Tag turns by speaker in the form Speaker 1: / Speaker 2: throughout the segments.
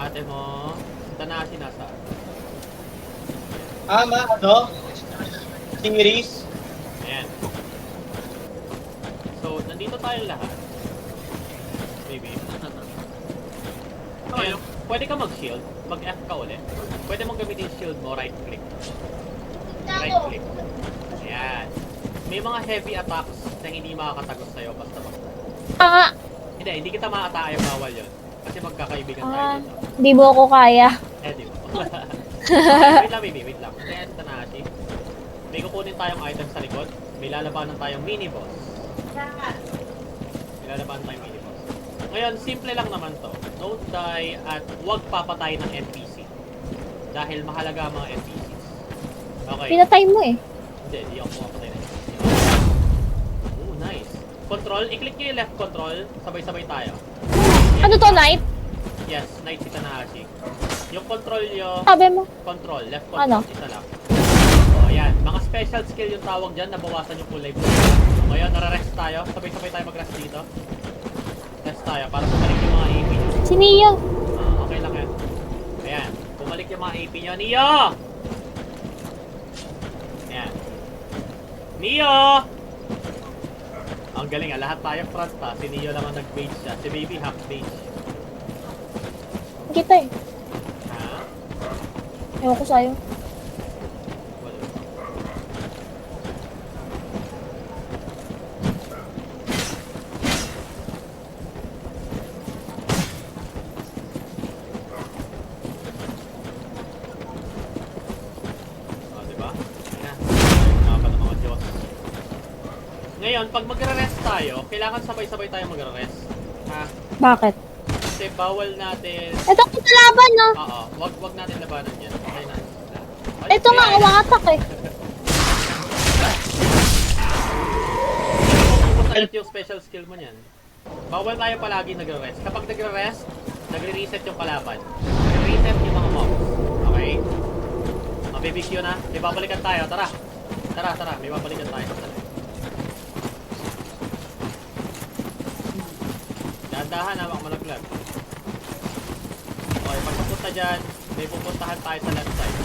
Speaker 1: ate mo. Tanashi nasa.
Speaker 2: Series.
Speaker 1: Ayan. So, nandito tayo lahat. Maybe. Ayan. Pwede ka mag-shield. Mag-F ka ulit. Pwede mong gamitin yung shield mo, right-click. Right-click. Ayan. May mga heavy attacks na hindi makakatagos sa'yo basta-basta. Hindi kita ma-atake, bawal yun. Kasi magkakaibigan tayo dito.
Speaker 3: Di mo ako kaya.
Speaker 1: Di ba? Wait lang, baby. Wait lang. Ayan, Tanashi. May kukunin tayong item sa likod. May lalabanan tayong mini-boss. May lalabanan tayong mini-boss. Ngayon, simple lang naman to. Don't die at huwag papatay ng NPC. Dahil mahalaga ang mga NPCs. Okay.
Speaker 3: Pinatay mo eh.
Speaker 1: Hindi ako pumapatay ng NPC. Oh, nice. Control, i-click nyo yung left control. Sabay-sabay tayo.
Speaker 3: Ano to, knife?
Speaker 1: Yes, knight si Tanahashi. Yung control nyo,
Speaker 3: Sabi mo.
Speaker 1: control, left control,
Speaker 3: Ano?
Speaker 1: isa lang. O, yan. Mga special skill yung tawag dyan, nabawasan yung full life. Ngayon, nare-rest tayo. Sabay-sabay tayo mag-rest dito. Rest tayo, para bumalik yung mga AP nyo.
Speaker 3: Si Neo.
Speaker 1: Okay lang yan. Ayan, bumalik yung mga AP nyo. Neo! Ayan. Neo! Ang galing ah, lahat tayo front pa. Si Neo lang ang nag-base siya. Si Baby half-base.
Speaker 3: Kita eh.
Speaker 1: Ha?
Speaker 3: Ewan ko sa'yo.
Speaker 1: Wala. O, diba? Ayan. Nakapal ng mga Diyos. Ngayon, pag magre-rest tayo, kailangan sabay-sabay tayo magre-rest. Ha?
Speaker 3: Bakit?
Speaker 1: Kasi bawal natin...
Speaker 3: Ito ko laban, no?
Speaker 1: Oo, wag natin labanan yan. Okay na.
Speaker 3: Ito nga, umatak eh.
Speaker 1: Pupunta yung special skill mo niyan. Bawal tayo palagi nagre-rest. Kapag nagre-rest, nagre-reset yung kalaban. Nagre-reset yung mga mobs. Okay? Mabibigyo na. May babalikan tayo. Tara. Tara. May babalikan tayo. Dahan-dahan, hawak malaglag. Okay, pag pupunta dyan, may pupuntahan tayo sa left side.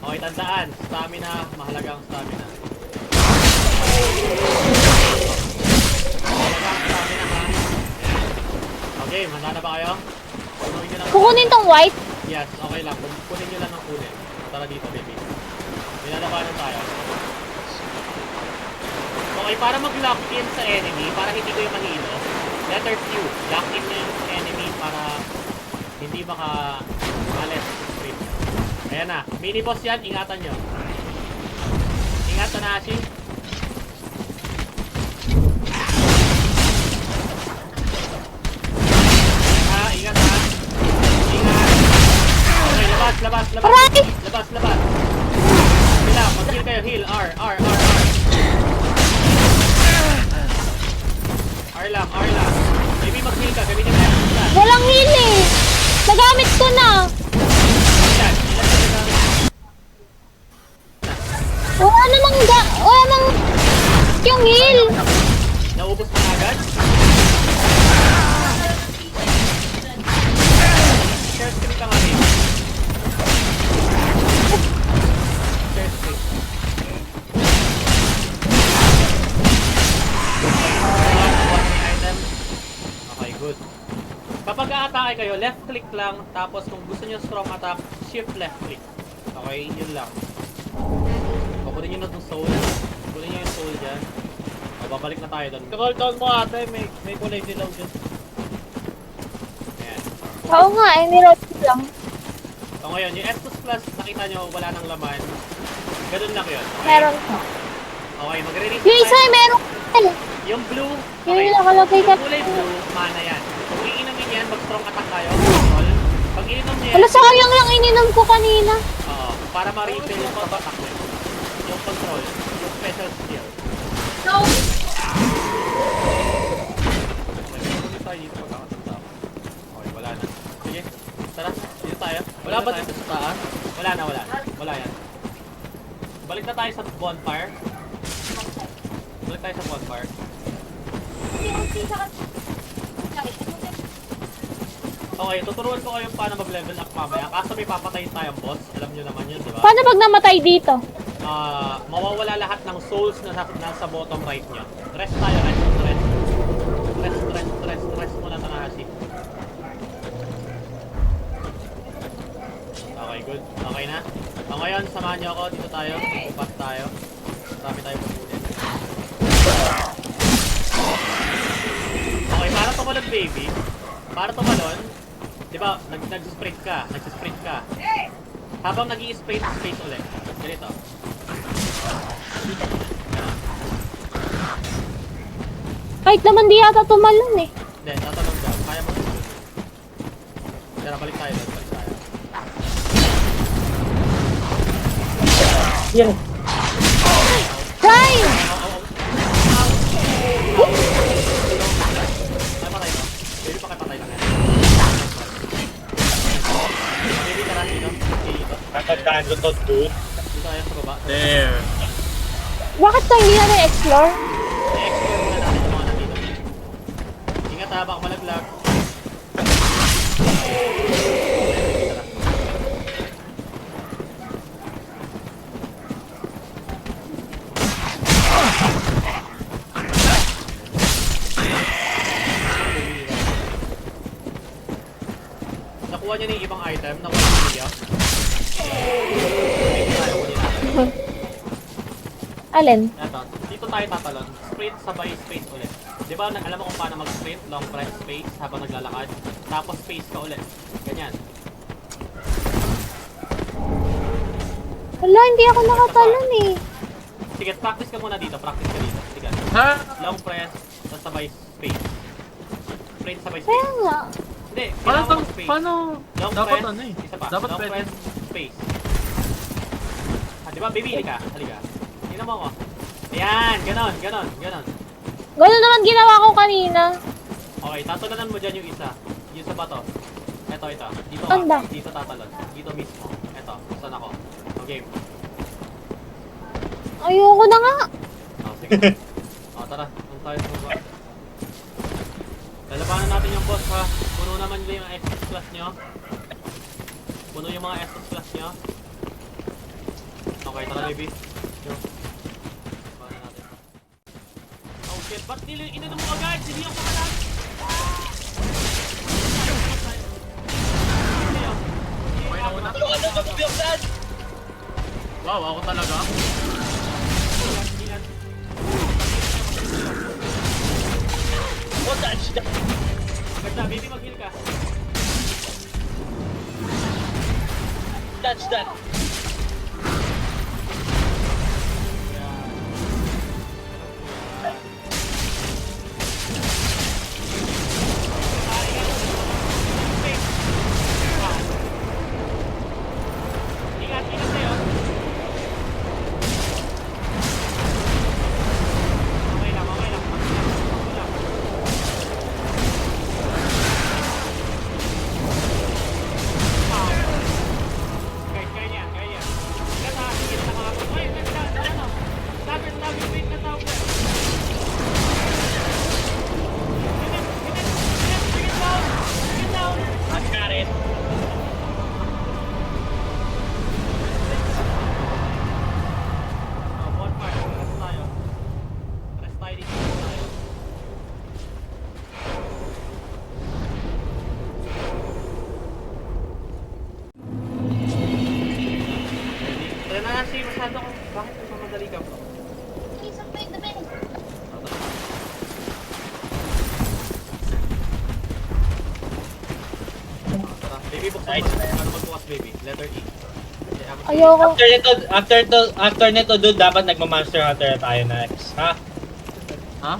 Speaker 1: Okay, tandaan. Stamina. Mahalaga ang stamina. Mahalaga ang stamina, ha? Okay, handa na ba kayo? Kunin nyo lang.
Speaker 3: Kukunin tong white.
Speaker 1: Yes, okay lang. Kunin nyo lang ng kunin. Tara dito, baby. Minalabanan tayo. Okay, para mag-lock in sa enemy, para hindi kayo mahilo, letter Q. Lock in nyo yung enemy para hindi maka-alis sa stream. Ayan na. Mini-boss yan. Ingatan nyo. Ingat, Tanashi. Ingat ha. Ingat. Okay, labas.
Speaker 3: Aray!
Speaker 1: Labas. Sila, mag-heal kayo. Heal. R lang. Maybe mag-heal ka. Gamitin mo yan.
Speaker 3: Walang heal eh. Nagamit ko na.
Speaker 1: Yan.
Speaker 3: Wala namang yung heal.
Speaker 1: Naubos na agad. Share screen ka nga din. Share screen. One item. Okay, good. Kapag a-atake kayo, left click lang. Tapos kung gusto nyo strong attack, shift left click. Okay, yun lang. Kunin nyo na itong soul. Kunin nyo yung soul dyan. O, babalik na tayo doon. Call down mo ate, may kulay dilaw dyan. Ayan.
Speaker 3: Oo nga, eh, niload ko lang.
Speaker 1: So ngayon, yung Estus Plus, nakita nyo, wala nang laman. Ganun lang yun. Okay?
Speaker 3: Meron ko.
Speaker 1: Okay, magre-reset
Speaker 3: Yung isa eh, meron ko.
Speaker 1: Yung blue,
Speaker 3: Yung nakalagay ka.
Speaker 1: yung kulay blue, mana yan. Kung iinumin yan, mag-strong attack tayo. Control. Pag iinom nyo yan,
Speaker 3: Wala, sayang lang ininom ko kanina.
Speaker 1: para ma-refill yung pag-attack nyo. Yung control, yung special skill. Okay, wala na. Sige, tara, dito tayo. Wala ba dito sa taas? Wala na. Wala yan. Balik na tayo sa bonfire. Balik tayo sa bonfire. Okay, tuturuan ko kayo paano mag-level up mamaya. Kaso may papatayin tayong boss. Alam nyo naman yun, di ba?
Speaker 3: Paano pag namatay dito?
Speaker 1: Mawawala lahat ng souls na nasa bottom right nyo. Rest tayo, rest. Rest muna Tanahashi. Okay, good. Okay na. So ngayon, samahan nyo ako. Dito tayo. Upas tayo. Marami tayo pupunin. Okay, para tumalon, baby. Para tumalon, di ba, nag-sprint ka. Habang nag-i-sprint, space ulit. Ganito.
Speaker 3: Kahit naman di yata tumalon eh.
Speaker 1: Hindi, tatalon daw. Kaya mo tumalon. Tara, balik tayo.
Speaker 2: Yan.
Speaker 3: Try!
Speaker 1: Ay, patay to. Baby, pakipatay lang yan. Baby, tara dito. Dito.
Speaker 2: Tatandaan ko to, dude.
Speaker 1: Dito tayo sa baba.
Speaker 2: There.
Speaker 3: Bakit tayo hindi na na-explore?
Speaker 1: I-explore muna natin yung mga nandito. Ingat ha, baka malaglag. Nakuha niya na yung ibang item. Nakuha niya niya.
Speaker 3: Alin?
Speaker 1: Eto, dito tayo tatalon. Sprint sabay space ulit. Di ba, alam mo kung paano mag-sprint? Long press space habang naglalakad. Tapos space ka ulit. Ganyan.
Speaker 3: Wala, hindi ako nakatalon eh.
Speaker 1: Sige, practice ka muna dito. Practice ka dito. Sige.
Speaker 2: Ha?
Speaker 1: Long press, tapos sabay space. Sprint sabay
Speaker 3: Kaya
Speaker 1: space.
Speaker 3: nga.
Speaker 1: Hindi,
Speaker 2: Paano,
Speaker 1: kailangan mo space.
Speaker 2: paano?
Speaker 1: Long
Speaker 2: Dapat
Speaker 1: press,
Speaker 2: ano eh.
Speaker 1: isa pa.
Speaker 2: Dapat
Speaker 1: Long
Speaker 2: pwede.
Speaker 1: press, space. Di ba, baby, halika. Halika. Tingnan mo ako. Ayan, ganon.
Speaker 3: Gano'n naman ginawa ko kanina.
Speaker 1: Okay, tatalanan mo dyan yung isa. Yung sa bato. Ito. Dito
Speaker 3: Saan ba?
Speaker 1: ka. Dito tatalon. Dito mismo. Ito. Saan ako? Okay.
Speaker 3: Ayoko na nga.
Speaker 1: Oh, sige. Tara. Punta tayo sa baba. Lalabanan natin yung boss ha. Puno naman nila yung Estus class nyo. Puno yung mga Estus class nyo. Okay, tara baby. Go. Labanan natin. Oh shit, ba't ininom mo agad? Hindi ako makalag. Wow, ako talaga? Ganda, baby, mag-heal ka.
Speaker 2: That's that.
Speaker 1: Ingat kayo. Okay lang. Kaya niya. Ingat ha, sige na mga ako. Ay, ano? Sabi, wait na tawag na. Get down.
Speaker 2: Karin.
Speaker 1: Bonfire, rest tayo. Rest tayo dito. Ready? Na si masyado ko. Bakit mamadali ka bro? Tara, baby, buksan mo. Ano magbukas, baby? Letter E.
Speaker 3: Ayoko.
Speaker 2: After nito, dude, dapat nagma-Monster Hunter na tayo next. Ha?
Speaker 1: Ha?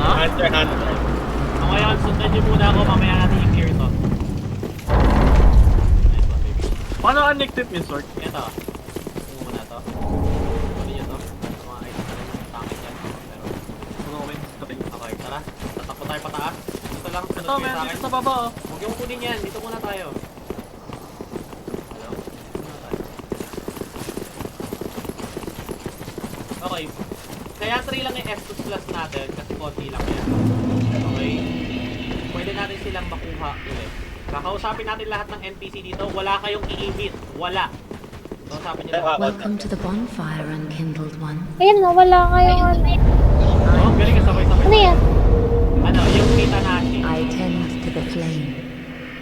Speaker 2: Hunter Hunter.
Speaker 1: O ngayon, sundan niyo muna ako. Mamaya natin i-clear to. Nice one, baby.
Speaker 2: Paano unequip yung sword?
Speaker 1: Ito. Gusto mo muna to. Kunin niyo to. Sa mga items na rin. Tangin yan. Pero,
Speaker 2: Ano ko yung
Speaker 1: okay, tara. Tatakbo tayo pataas. Dito lang. Sunod
Speaker 2: Ito,
Speaker 1: kayo
Speaker 2: man,
Speaker 1: sa akin.
Speaker 2: dito sa baba oh.
Speaker 1: Huwag yung kunin yan. Dito muna tayo. Hello? Dito muna tayo. Okay. Kaya 3 lang yung Estus Plus natin kasi konti lang yan. Okay? Pwede natin silang makuha ulit. Kakausapin natin lahat ng NPC dito. Wala kayong i-emit. Wala. Kausapin nyo lang.
Speaker 4: Welcome to the bonfire, unkindled one.
Speaker 3: Ayun na, wala kayong ano.
Speaker 1: Oh, galing ka sabay-sabay.
Speaker 3: Ano yan?
Speaker 1: Ano, yung kita natin.
Speaker 4: I tend to the flame,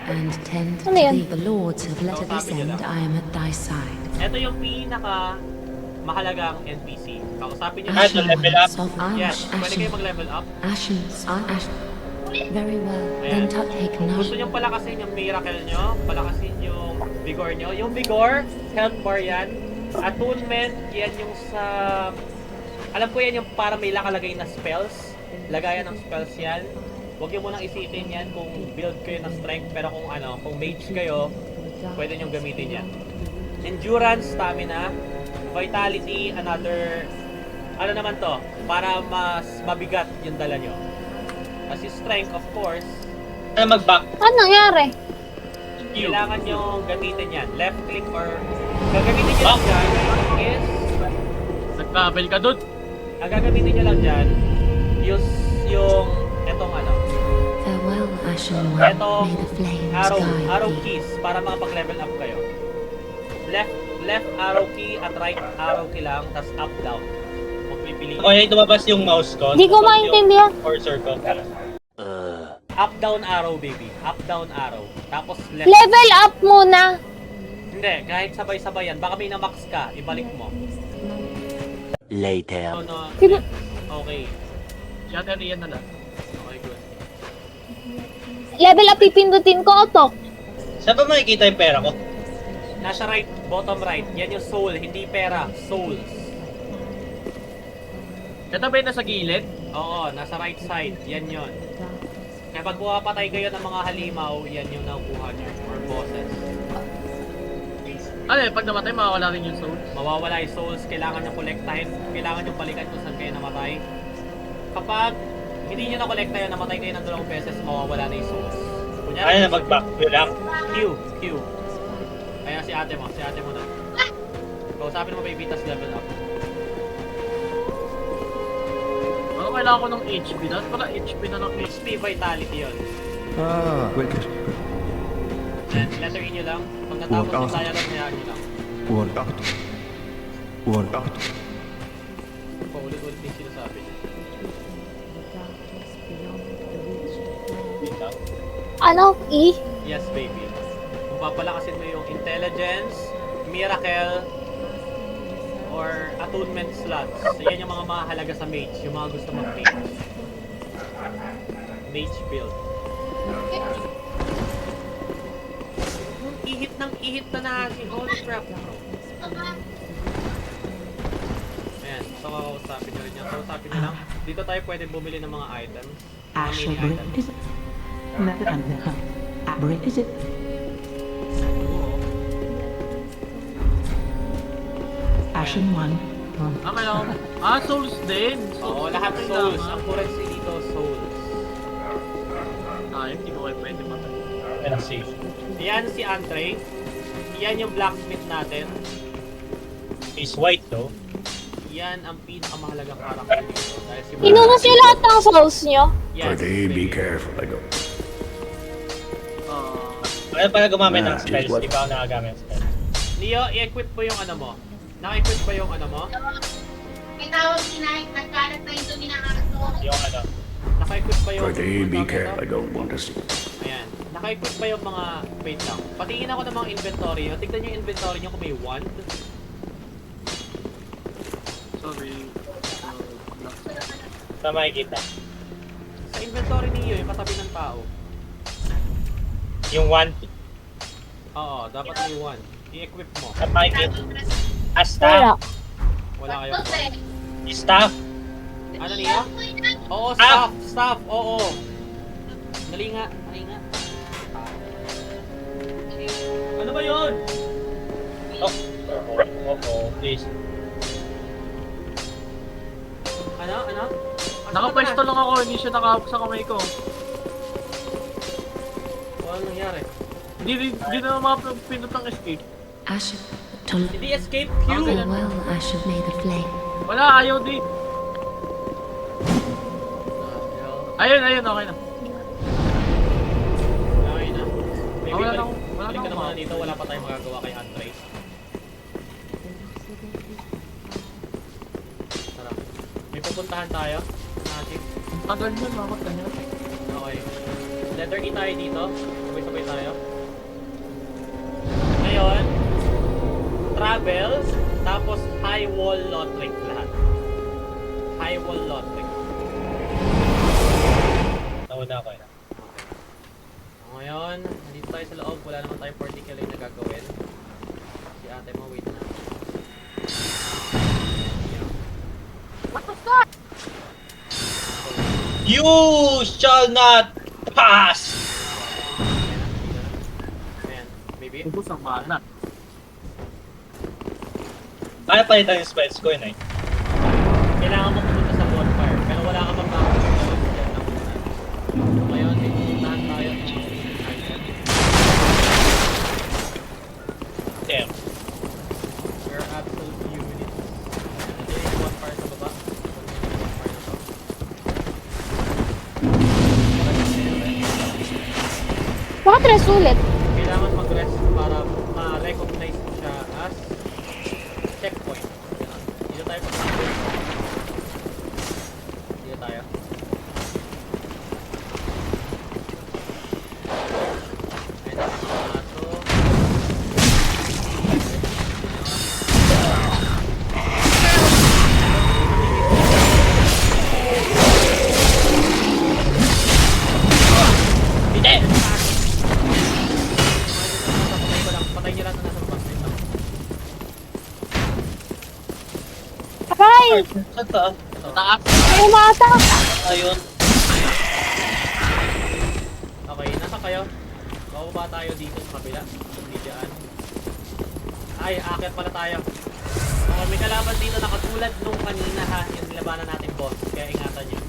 Speaker 4: and tend to
Speaker 3: Ano yan?
Speaker 4: thee the lords have let it descend. I am at thy side.
Speaker 1: Ito yung pinaka mahalagang NPC. Kausapin nyo
Speaker 2: Ay, to level up.
Speaker 4: Of
Speaker 1: Yes,
Speaker 4: ash,
Speaker 1: pwede kayo mag-level up.
Speaker 4: ashen, ashen. Very well.
Speaker 1: Ayan.
Speaker 4: Then take
Speaker 1: Kung gusto
Speaker 4: note.
Speaker 1: nyo palakasin yung miracle nyo, palakasin yung vigor nyo. Yung vigor, health bar yan. Attunement, yan yung sa... Alam ko yan yung para may nakalagay na spells. Lagayan ng spells yan. Huwag nyo munang isipin yan kung build kayo ng strength. Pero kung ano, kung mage kayo, pwede nyo gamitin yan. Endurance, stamina, vitality, another... Ano naman to? Para mas mabigat yung dala nyo. Kasi strength, of course,
Speaker 2: Ano mag-back?
Speaker 3: Ano nangyari?
Speaker 1: kailangan nyo gamitin yan. Left click or... Gagamitin nyo lang dyan is...
Speaker 5: Nag-travel ka dun.
Speaker 1: Ang gagamitin nyo lang dyan, yung... Etong ano,
Speaker 4: Farewell, ashen one.
Speaker 1: etong
Speaker 4: May the flames
Speaker 1: arrow
Speaker 4: guide thee.
Speaker 1: keys para makapag-level up kayo. Left arrow key at right arrow key lang, tas up down. Magpipili.
Speaker 2: Ako yung lumabas yung mouse ko.
Speaker 3: Hindi ko maintindihan.
Speaker 2: Cursor ko.
Speaker 1: Up down arrow, baby. Up down arrow. Tapos left.
Speaker 3: Level up muna.
Speaker 1: Hindi, kahit sabay-sabay yan. Baka may na-max ka, ibalik mo.
Speaker 6: Later.
Speaker 1: No,
Speaker 3: Sino-
Speaker 1: okay.
Speaker 5: Shatter yan na lang.
Speaker 1: Okay, good.
Speaker 3: Level up pipindutin ko, Otok.
Speaker 2: Saan ba makikita yung pera ko?
Speaker 1: Nasa right, bottom right. Yan yung soul, hindi pera. Souls.
Speaker 5: Ito ba yung nasa gilid?
Speaker 1: Oo, nasa right side. Yan yon. Kaya pag pumapatay kayo ng mga halimaw, yan yung nakukuha nyo. Or bosses.
Speaker 5: Ano eh, pag namatay mawawala rin yung soul.
Speaker 1: Mawawala yung souls. Kailangan nyo kolektahin. Kailangan nyo balikan kung saan kayo namatay. Kapag hindi nyo na-kolekta yun, namatay kayo ng 2 beses, mawawala na yung souls. Kunyari,
Speaker 2: Ano na mag-back? Yun lang.
Speaker 1: Q. Kaya si ate mo na. Kausapin mo baby, tas level up.
Speaker 5: Ano kailangan ko ng HP na? Wala HP na ng HP.
Speaker 1: HP vitality yun.
Speaker 7: Ah, wicked.
Speaker 1: Then, letter E nyo lang. Pag natapos yung dialogue, niyaan nyo lang.
Speaker 7: Warbacht.
Speaker 1: Paulit-ulit yung sinasabi.
Speaker 2: Yun lang.
Speaker 3: Ano? E?
Speaker 1: Yes, baby. Kung papalakasin mo yung intelligence, miracle, or attunement slots. So, yan yung mga mahalaga sa mage. Yung mga gusto mag-mage. Mage build. Ihit na natin. Holy crap. Ayan. So, kakausapin nyo rin yan. Kausapin nyo lang. Dito tayo pwede bumili ng mga items. Mga mini items. Oo.
Speaker 8: Ashen one.
Speaker 5: Ah, kailangan. Souls din.
Speaker 1: Oo,
Speaker 5: Souls
Speaker 1: lahat
Speaker 5: din
Speaker 1: souls.
Speaker 5: kailangan.
Speaker 1: Ang currency dito, souls.
Speaker 5: Hindi ko kayo pwede matay.
Speaker 2: Yan ang safe.
Speaker 1: Yan si Andre. Yan yung blacksmith natin.
Speaker 2: Is white though.
Speaker 1: Yan ang pinakamahalagang karakter dito. Dahil si
Speaker 3: Inubos niyo lahat ng souls niyo?
Speaker 1: Yes,
Speaker 7: Pretty, be
Speaker 1: baby.
Speaker 7: careful. I go.
Speaker 2: Ano para gumamit ng
Speaker 7: Nah,
Speaker 2: spells?
Speaker 7: is what-
Speaker 2: Di ba ako nakagamit ng spells?
Speaker 1: Neo, i-equip mo yung ano mo. Naka-equip ba yung ano mo?
Speaker 9: May tawag sinay, nagkalat na ito minakato.
Speaker 2: Yung ano.
Speaker 1: Naka-equip ba yung...
Speaker 7: Pretty, be
Speaker 1: tawag
Speaker 7: careful. I
Speaker 1: nito?
Speaker 7: don't want to see.
Speaker 1: Ayan. Naka-equip ba yung mga... Wait lang. Patingin ako ng mga inventory nyo. Tignan nyo yung inventory nyo kung may wand.
Speaker 5: Sorry.
Speaker 2: Saan makikita?
Speaker 1: Sa inventory niyo, yung katabi ng tao.
Speaker 2: Yung one.
Speaker 1: Oo, dapat may wand. I-equip mo.
Speaker 2: Saan makikita? Ah,
Speaker 3: Wala.
Speaker 2: staff.
Speaker 1: Wala kayong wand.
Speaker 2: Staff.
Speaker 1: Ano niya? Oo,
Speaker 2: Ah!
Speaker 1: staff, oo. Dali nga. Ano ba yun?
Speaker 2: Please.
Speaker 1: Ano?
Speaker 5: Nakapwesto lang ako, hindi siya nakahawak sa kamay ko.
Speaker 1: Ano nangyari?
Speaker 5: Hindi na mapapindot ng escape.
Speaker 4: Ashen. To
Speaker 1: Hindi escape Q.
Speaker 5: Okay.
Speaker 4: farewell, ashen may the flame.
Speaker 5: Wala, ayaw di. Ayun, okay na.
Speaker 1: Okay na. Maybe
Speaker 5: Wala na
Speaker 1: balik,
Speaker 5: ako- wala
Speaker 1: balik
Speaker 5: na
Speaker 1: ka na
Speaker 5: ako.
Speaker 1: muna dito. Wala pa tayong magagawa kay Andres. Tara. May pupuntahan tayo. Natin.
Speaker 5: Tagal yun, makot ka niya.
Speaker 1: Okay. Letter E tayo dito. Sabay-sabay tayo. Ngayon, travels, tapos high wall Lothric lahat. High wall Lothric.
Speaker 2: Nauna ako eh.
Speaker 1: Ngayon, nandito tayo sa loob. Wala naman tayong particular na gagawin. Si ate mo, wait na.
Speaker 2: You shall not pass!
Speaker 1: Ayan, maybe.
Speaker 5: Ubus ang mana.
Speaker 2: Kaya palitan yung spells ko yun eh.
Speaker 1: Kailangan mo pumunta sa bonfire, pero wala ka pang makakagawa dyan ng muna. Ngayon, may pupuntahan tayo ng mga item.
Speaker 2: Damn.
Speaker 1: We're absolute units. Ito yung bonfire sa baba. Ito yung bonfire na to.
Speaker 3: Bakit rest ulit?
Speaker 1: Kailangan mag-rest para ma-recognize mo siya as checkpoint. Yan. Dito tayo pag-rest. Dito tayo. Ayun na yung mga aso.
Speaker 2: Hindi!
Speaker 1: Patay ko lang. Patay niyo lang na nasa baba. Wait lang.
Speaker 3: Aray!
Speaker 2: Saan ka?
Speaker 1: Ito.
Speaker 5: Taas.
Speaker 3: May umatak!
Speaker 2: Ayun.
Speaker 1: Okay, nasa kayo? Bababa tayo dito sa kabila. Hindi dyan. Ay, aakyat pala tayo. Okay, may kalaban dito na katulad nung kanina ha. Yung nilabanan natin boss. Kaya ingatan nyo.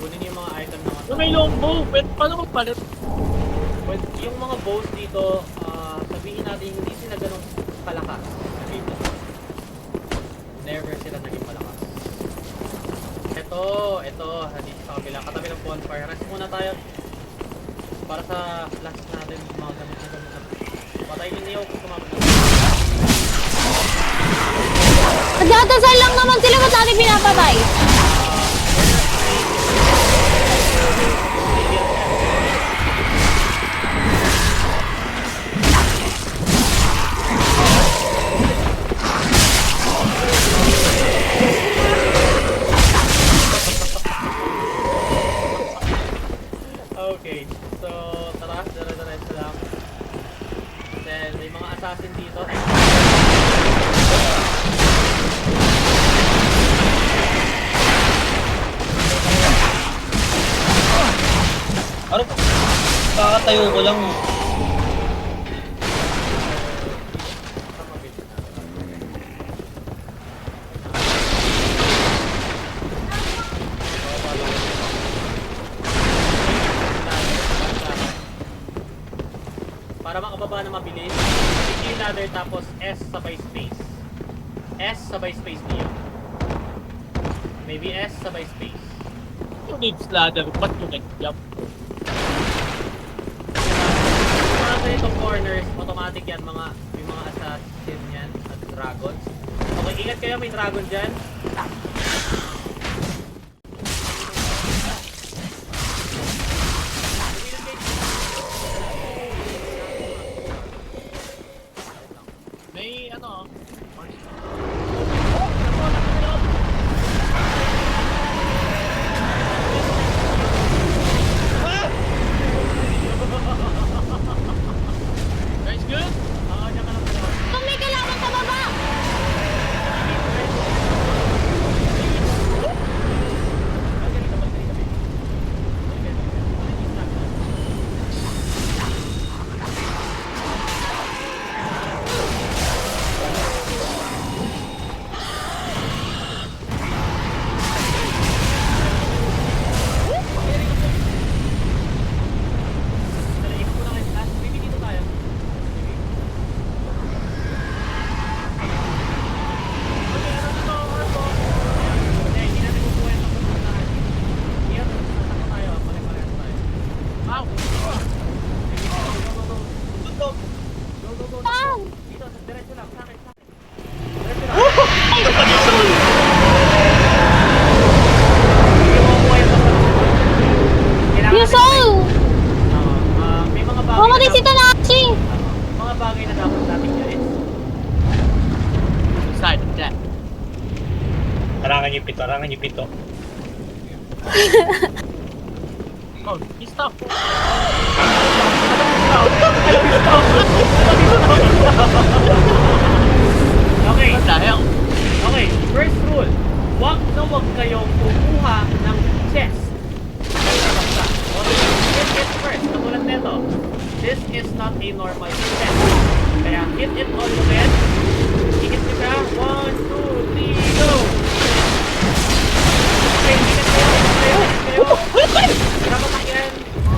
Speaker 1: Kunin yung mga item na
Speaker 5: Yung may longbow, pwede paano magpalit?
Speaker 1: Well, yung mga bows dito, sabihin natin hindi sila ganun kalakas. Sabihin mo. Never sila naging malakas. Ito, dito sa kabila. Katabi ng bonfire. Rest muna tayo. Para sa last natin, mga gamit na gamit na. Patayin yung Neo kung kumamit na.
Speaker 3: Nagdadasal lang naman sila, ba't natin pinapatay?
Speaker 1: Okay, so tara, dara-diretso lang. Then may mga assassin dito.
Speaker 2: Ano? Kakatayo ko lang.
Speaker 1: Para makababa na mabilis, click ladder tapos S sabay space. S sabay space niyo. Maybe S sabay space.
Speaker 5: Yung needs ladder, ba't yung nag-jump?
Speaker 1: Mga ganito corners, automatic yan, may mga assassin yan at dragons. Okay, ingat kayo, may dragon dyan.
Speaker 5: May ano,
Speaker 3: Mamatay si Tanashi!
Speaker 1: Mga bagay na dapat natin gawin.
Speaker 5: Side of that.
Speaker 2: Harangan yung pito, harangan yung pito.
Speaker 5: Oh, he stopped.
Speaker 1: Okay.
Speaker 5: What the hell?
Speaker 1: Okay, first rule. Huwag kayong kukuha ng chest. Basta. Okay, hit it first. Katulad nito. This is not a normal chest. Kaya hit it all the way. Hit nyo ka. 1, 2, 3, go! Okay, hit kayo. Grabe na yan.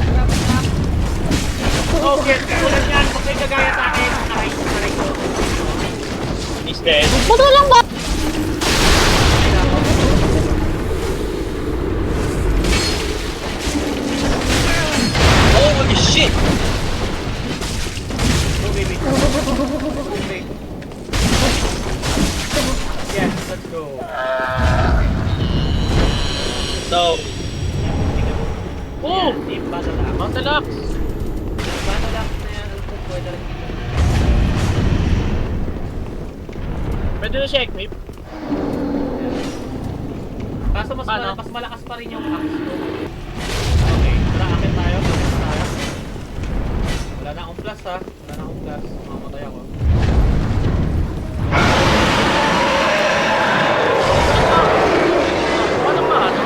Speaker 1: Grabe na. Okay, katulad yan. Huwag kayo gagaya sa akin. Aray ko.
Speaker 2: He's dead.
Speaker 3: Ba't walang ba?
Speaker 2: Holy shit!
Speaker 1: Go, baby. Okay. Yes, let's go.
Speaker 2: So,
Speaker 5: Oh!
Speaker 1: Team Battle Axe.
Speaker 5: Battle Axe!
Speaker 1: Battle Axe na yan. Ano po pwede rin dito?
Speaker 5: Pwede na siya equip.
Speaker 1: Kaso mas,
Speaker 5: Paano?
Speaker 1: mas malakas pa rin yung axe ko. Okay, tara, akit tayo. Akit tayo. Wala na akong plus ha. Wala na akong plus. Mamamatay ako.
Speaker 5: Ano ba? Ano?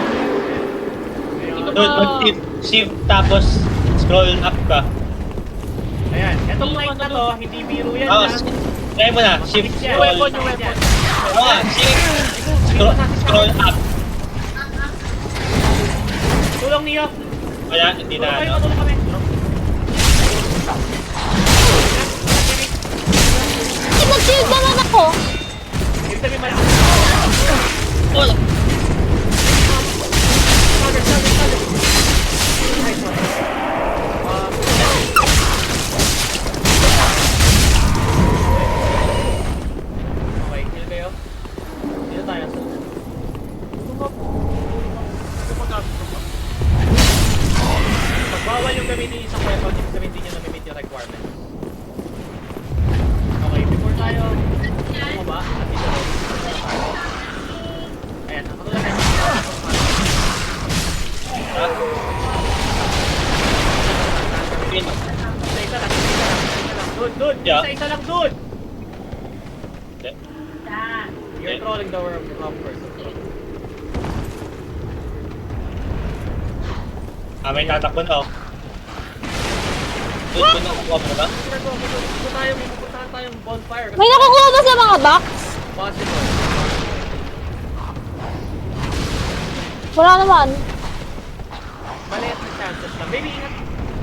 Speaker 1: Ayan.
Speaker 2: dude, shift tapos scroll up ka.
Speaker 1: Ayan. Etong
Speaker 5: Yung
Speaker 1: night na
Speaker 5: ano
Speaker 1: to, hindi biro yan
Speaker 2: Oh,
Speaker 1: ha.
Speaker 2: try mo na, shift,
Speaker 1: Masakit yan.
Speaker 2: scroll.
Speaker 5: Yung weapon, yung weapon.
Speaker 2: Ah, shift, scroll up.
Speaker 1: Tulong niyo.
Speaker 2: Wala, hindi na
Speaker 1: Tulong kayo,
Speaker 2: ano.
Speaker 1: tulong kami.
Speaker 3: Eh, nag-shield naman ako!
Speaker 1: Ibig sabihin malakas.
Speaker 2: Oh,
Speaker 1: Stagger. Nice one. Okay, kill kayo. Dito tayo. Pag bawal yung gamitin yung isang weapon, ibig sabihin hindi nyo na-meet yung requirement. Okay, before tayo bumaba, at dito. Ayan, ako lang kayo. Isa lang. Dude,
Speaker 2: Yeah.
Speaker 1: isa lang, dude!
Speaker 2: okay.
Speaker 1: You're trolling the wrong person.
Speaker 2: May tatakbo na oh. Dude, nakuha mo na?
Speaker 1: Pupuntahan tayong bonfire.
Speaker 3: May nakukuha ba sa mga box?
Speaker 1: Possible.
Speaker 3: Wala naman.
Speaker 1: Maliit na chances lang. Baby, ingat.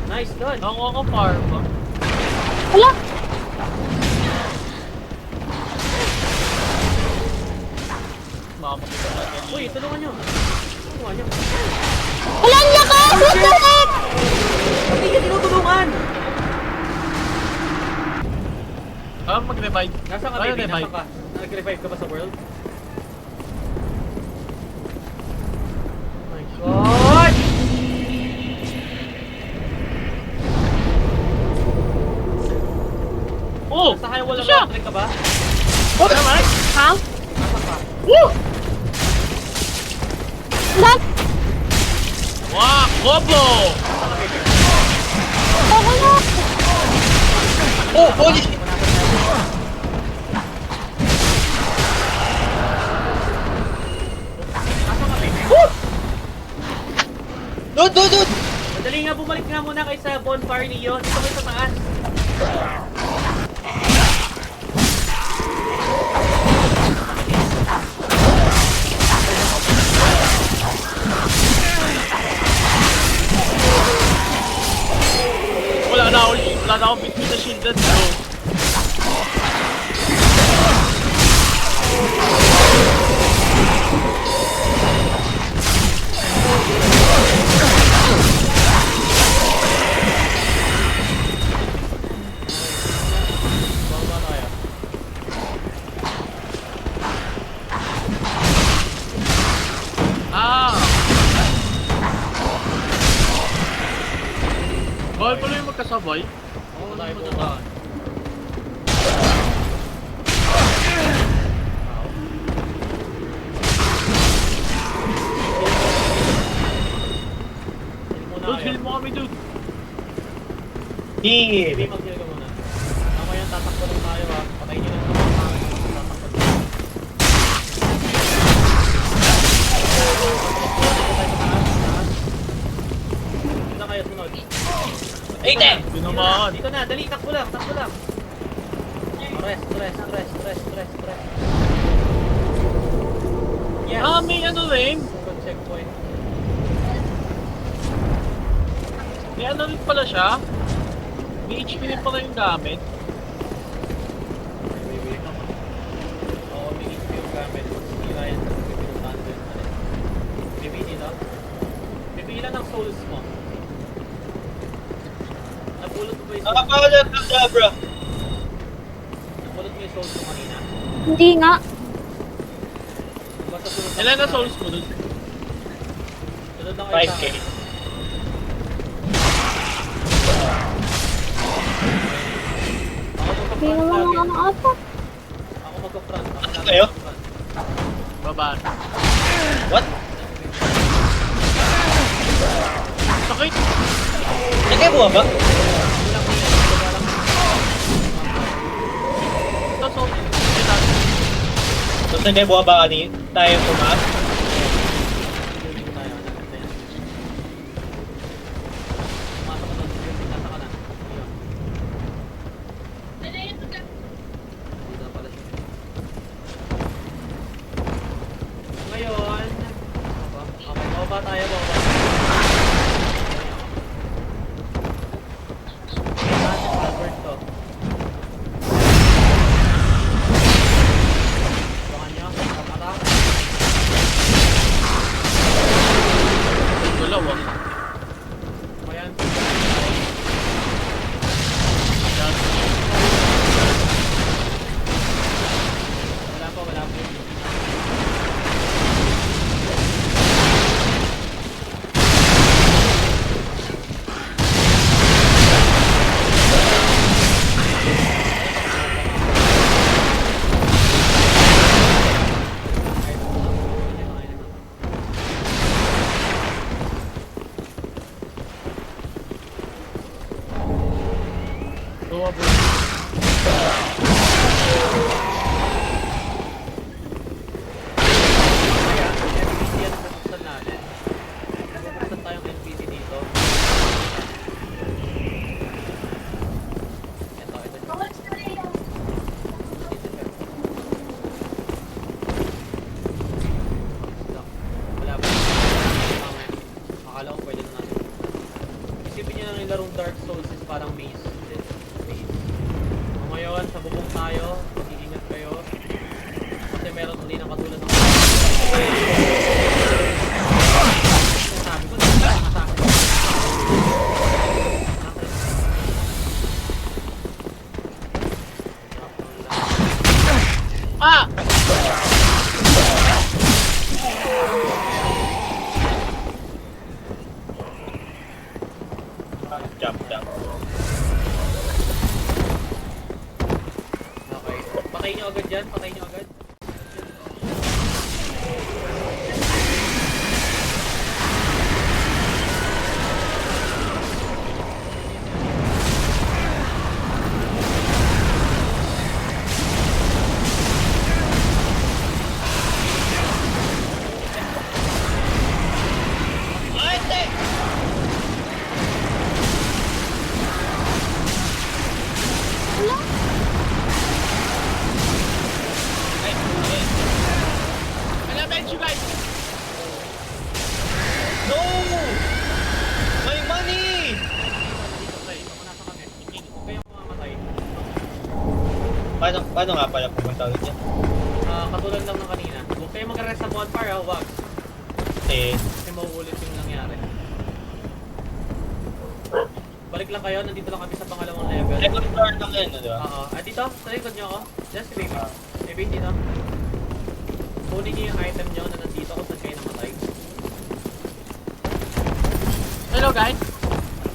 Speaker 1: Nice, done.
Speaker 5: Ako farm.
Speaker 3: Wala.
Speaker 5: Makapagod na yan.
Speaker 1: Uy, tulungan nyo. Tulungan nyo.
Speaker 3: Wala ang lakas! What the heck?
Speaker 1: Hindi ka tinutulungan!
Speaker 5: Mag-revive.
Speaker 1: Nasaan ka,
Speaker 5: Ano
Speaker 1: baby?
Speaker 5: revive?
Speaker 1: Nasaan ka? Nag-revive ka ba sa world? Oh my God!
Speaker 5: Oh!
Speaker 1: Nasa high wall
Speaker 5: Ito
Speaker 1: of
Speaker 5: siya!
Speaker 1: electric ka ba?
Speaker 5: Naman?
Speaker 3: Ha?
Speaker 1: Nasaan ka?
Speaker 3: Woo! Lahat!
Speaker 5: Wow! Combo!
Speaker 1: Nasaan ka, baby?
Speaker 3: Ako na!
Speaker 2: Oh, holy shit!
Speaker 1: Nasaan ka, baby?
Speaker 2: Dude!
Speaker 1: Madali nga, bumalik nga muna kayo sa bonfire niyo. Dito kayo sa taas.
Speaker 5: Wala na akong bitbit na shielded. So,
Speaker 1: Baba na kayo.
Speaker 5: bawal pala yung magkasama. Sabay?
Speaker 1: Oo,
Speaker 5: Ano
Speaker 1: tayo
Speaker 5: mo
Speaker 1: po.
Speaker 5: dadaan? Dude, heal mo kami, dude.
Speaker 1: Hindi,
Speaker 2: Heal!
Speaker 1: mag-heal ka muna. Ako yan, tatakbo lang tayo ha. Patayin nyo lang ito mga tatakbo lang. Dito na kayo, sunod.
Speaker 2: Ay, te!
Speaker 5: Tinamaan.
Speaker 1: Dito na, dali, takbo lang, takbo lang. Rest, rest, rest, rest, rest, rest. Yes!
Speaker 5: Ah, may ano rin.
Speaker 1: Good checkpoint.
Speaker 5: May ano rin pala siya. May HP rin pala yung gamit.
Speaker 1: Bibili ka mo. Oo, may HP yung gamit. Sira yan. Pipinutan ko yung ano. Bibili na. Bibilan ng souls mo. Napulot mo ba yung souls?
Speaker 2: Nakapala ka, bro.
Speaker 1: Napulot mo yung souls mo kanina?
Speaker 3: Hindi nga.
Speaker 1: Basta sunod lang.
Speaker 5: Ilan na souls mo, dude?
Speaker 1: Sunod lang kayo sa
Speaker 2: 5k.
Speaker 1: akin. Ako
Speaker 3: Hindi
Speaker 1: magka-front
Speaker 3: naman
Speaker 1: lagi.
Speaker 3: ano ata.
Speaker 1: Ako magka-front. Ako lagi
Speaker 2: Kayo?
Speaker 1: magka-front.
Speaker 5: Baba.
Speaker 2: What?
Speaker 5: Sakit!
Speaker 2: Nagay buha ba?
Speaker 1: Hindi lang yun. Baba lang.
Speaker 5: Ito, souls. Ito.
Speaker 2: Tapos nagay buha ba kani? Tayo tumaas?
Speaker 1: Tuloy tayo. Nandito yan. Pumasok ka doon. Nasa ka na. Ayun. Dito na pala siya. Ngayon, okay, baba tayo, baba. Albert to. Abangan nyo, attack.
Speaker 5: Dalawa.
Speaker 1: Ayan.
Speaker 5: Yan.
Speaker 1: Wala pa, wala pa.
Speaker 5: Dalawa, bro.
Speaker 1: Kaya, NPC yan ang bubuksan natin. Bubuksan tayong NPC dito. Ito. Wala pa. Akala ko pwede na natin. Isipin nyo lang yung larong Dark Souls is parang maze. Maze. So ngayon, sa bubong tayo. Mag-iingat kayo. Kasi meron uli ng katulad ng... Sabi ko, nakasakit.
Speaker 5: Ah!
Speaker 2: Jump, jump.
Speaker 1: Okay. Patayin nyo agad dyan. Patayin nyo agad.
Speaker 2: Ay, te!
Speaker 5: Kaya bench you guys!
Speaker 2: No! My money!
Speaker 1: Dito, pre. Ako nasa kami. Huwag kayong mamamatay.
Speaker 2: Paano nga pala pumunta ulit yan?
Speaker 1: Katulad lang ng kanina. Huwag kayong mag-rest sa bonfire, ha? Huwag.
Speaker 2: Eh,
Speaker 1: Kasi mauulit yung nangyari. Balik lang kayo. Nandito lang kami sa pangalawang level.
Speaker 2: second floor lang yan, di ba?
Speaker 1: Oo. Dito, sa likod nyo ako. Just si baby. Baby, dito. Kunin nyo yung item nyo na nandito kung saan kayo namatay.
Speaker 5: Hello guys!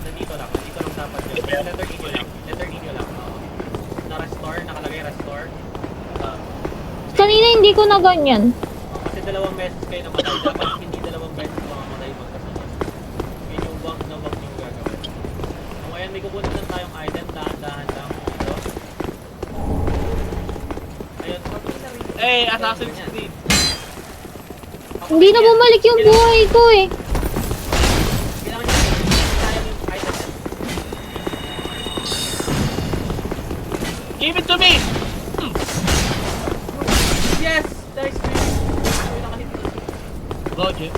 Speaker 1: Nandito lang dapat. Letter E lang. Letter E lang. Oo. Na-restore, nakalagay restore.
Speaker 3: Kanina hindi ko na ganyan.
Speaker 1: Kasi dalawang beses kayo namatay. Dapat hindi dalawang beses makamatay magkasunod. Yun yung wag na wag yung gagawin. So, ngayon may kukunin lang tayong item. Dahan-dahan lang. Ito. Ayun.
Speaker 5: Eh, Assassin's Creed.
Speaker 3: Hindi na bumalik yung buhay ko eh.
Speaker 1: Kailangan nyo sayang yung item yan.
Speaker 5: Give it to me!
Speaker 1: Yes! Nice! Ayun, nakahit.
Speaker 5: Roger.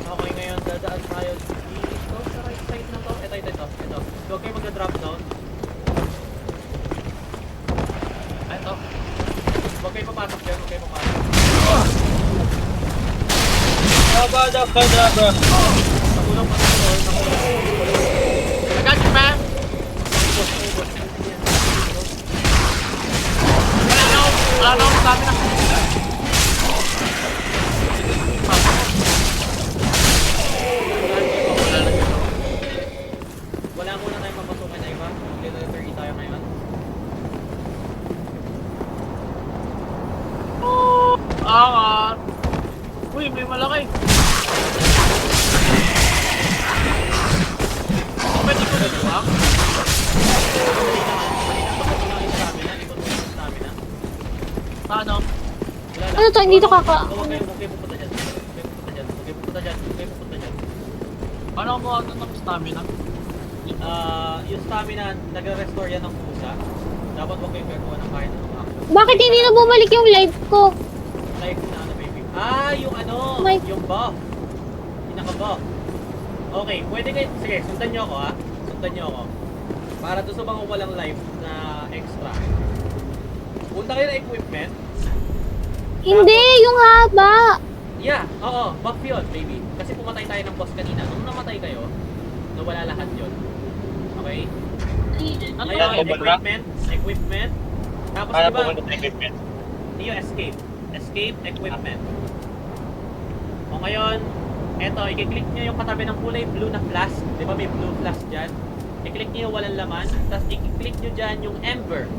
Speaker 1: Okay, ngayon dadaan tayo dito sa right side na to. Ito. Huwag kayo mag-drop down.
Speaker 5: Ito.
Speaker 1: Huwag kayo papasok dyan.
Speaker 2: Abadabadabra.
Speaker 1: Nakulang pa ito.
Speaker 5: I got you, man! Wala na akong stamina.
Speaker 1: Wala muna tayong papasukan na iba. Level 30 tayo ngayon.
Speaker 5: Angat! Uy, may malaki. Pwede ko dito ba? Paano?
Speaker 3: Ano to, hindi to kaka...
Speaker 1: Huwag kayo pupunta dyan. Huwag kayo pupunta dyan.
Speaker 5: Paano ako ano ng stamina?
Speaker 1: Yung stamina, nag-restore yan ng pusa. Dapat huwag kayo gagawa ng kahit anong action.
Speaker 3: Bakit hindi na bumalik yung life ko?
Speaker 1: Life na ano, baby. Yung ano,
Speaker 3: My-
Speaker 1: yung buff. Pinaka-buff. Okay, pwede kayo, sige, sundan nyo ako ha. Sundan nyo ako. Para doon sa mga walang life na extra. Punta kayo ng equipment.
Speaker 3: Hindi, yung haba.
Speaker 1: Yeah, oo, buff yun, baby. Kasi pumatay tayo ng boss kanina. Nung namatay kayo, nawala lahat yun. Okay?
Speaker 5: Ano
Speaker 1: Ngayon,
Speaker 2: ba?
Speaker 1: equipment. Tapos
Speaker 2: Para
Speaker 1: diba,
Speaker 2: pumunta sa equipment.
Speaker 1: yung escape. Escape, equipment. O ngayon, eto, i-click nyo yung katabi ng kulay blue na flask. Di ba may blue flask dyan? I-click nyo yung walang laman. Tapos i-click nyo dyan yung Ember.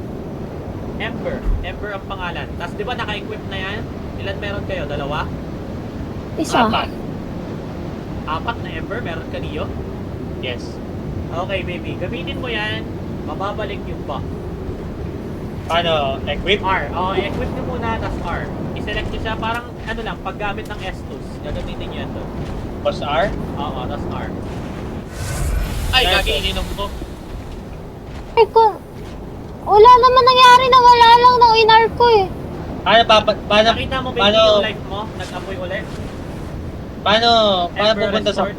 Speaker 1: Ember ang pangalan. Tapos di ba naka-equip na yan? Ilan meron kayo? Dalawa?
Speaker 3: Isa.
Speaker 1: Apat na Ember? Meron ka niyo?
Speaker 2: Yes.
Speaker 1: Okay, baby. Gamitin mo yan. Mababalik yung buff.
Speaker 2: Paano? Equip?
Speaker 1: R. Oo, i-equip nyo muna, tapos R. I-select nyo siya, parang ano lang, paggamit ng S2s. Gagamitin nyo yan doon.
Speaker 2: Boss R?
Speaker 1: Oo, tapos R.
Speaker 5: Ay,
Speaker 2: Nice.
Speaker 5: gagi ininom ko.
Speaker 3: Ay kung... Wala naman nangyari na wala lang nung inar ko eh.
Speaker 2: Paano
Speaker 1: Nakita mo, baby,
Speaker 2: paano
Speaker 1: yung life mo? Nag-apoy ulit?
Speaker 2: paano
Speaker 1: Ember
Speaker 2: pupunta sa
Speaker 1: restored?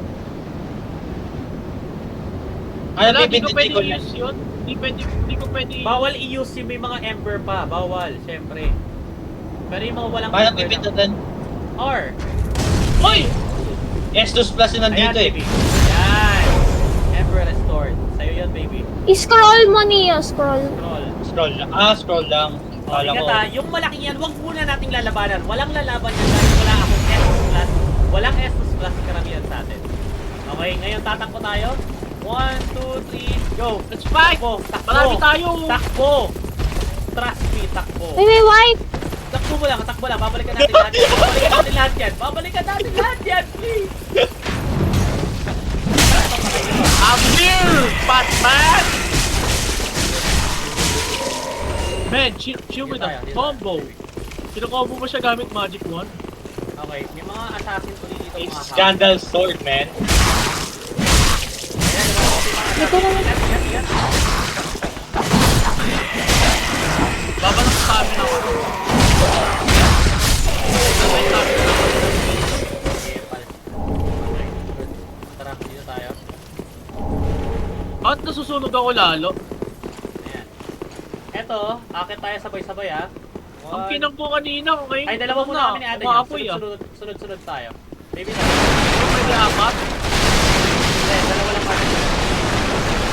Speaker 2: ano
Speaker 5: Wala, di ko
Speaker 2: pipindutin
Speaker 5: pwede
Speaker 2: ko na?
Speaker 5: use yun. Di ko pwede
Speaker 1: Bawal i-use yung may mga Ember pa. Bawal, syempre. Pero yung mga walang
Speaker 2: Paano
Speaker 1: Ember lang.
Speaker 2: pipindutin?
Speaker 1: R.
Speaker 5: Hoy!
Speaker 2: S2 Plus yung nandito
Speaker 1: Ayan,
Speaker 2: eh.
Speaker 1: baby. Yan. Ember restored. Sa'yo yan, baby.
Speaker 3: I-scroll mo niya, scroll.
Speaker 1: Scroll.
Speaker 2: Scroll lang. Scroll lang. Kala ko.
Speaker 1: Ingat yung malaking yan, wag muna nating lalabanan. Walang lalaban yan dahil wala akong Estus Plus. Walang Estus Plus karamihan sa atin. Okay, ngayon tatakbo tayo. 1, 2, 3, go!
Speaker 5: Let's fight!
Speaker 1: Takbo! Takbo!
Speaker 5: Marami tayo!
Speaker 1: Takbo! Trust me, takbo.
Speaker 3: May wipe.
Speaker 1: Takbo mo lang, takbo lang. Babalikan natin lahat yan. Babalikan natin lahat yan. Babalikan natin lahat yan, please!
Speaker 5: I'm here, Batman! Man, chill with a combo. Kinukombo mo siya gamit Magic Wand?
Speaker 1: Okay, may mga assassin ko dito.
Speaker 2: It's
Speaker 1: mga
Speaker 2: Scandal Sword, man.
Speaker 1: Ayan,
Speaker 3: Dito naman.
Speaker 1: Yan.
Speaker 5: Baba ng stamina ako.
Speaker 1: Tara, dito tayo.
Speaker 5: Bakit nasusunog ako lalo?
Speaker 1: Ayan. Eto, akit tayo sabay-sabay ah.
Speaker 5: Ang kinang ko kanina, okay?
Speaker 1: Ay, dalawa muna kami ni Ate.
Speaker 5: Umaapoy ah.
Speaker 1: Sunod-sunod tayo. Maybe na.
Speaker 5: Pwede apat?
Speaker 1: Hindi, dalawa lang kami.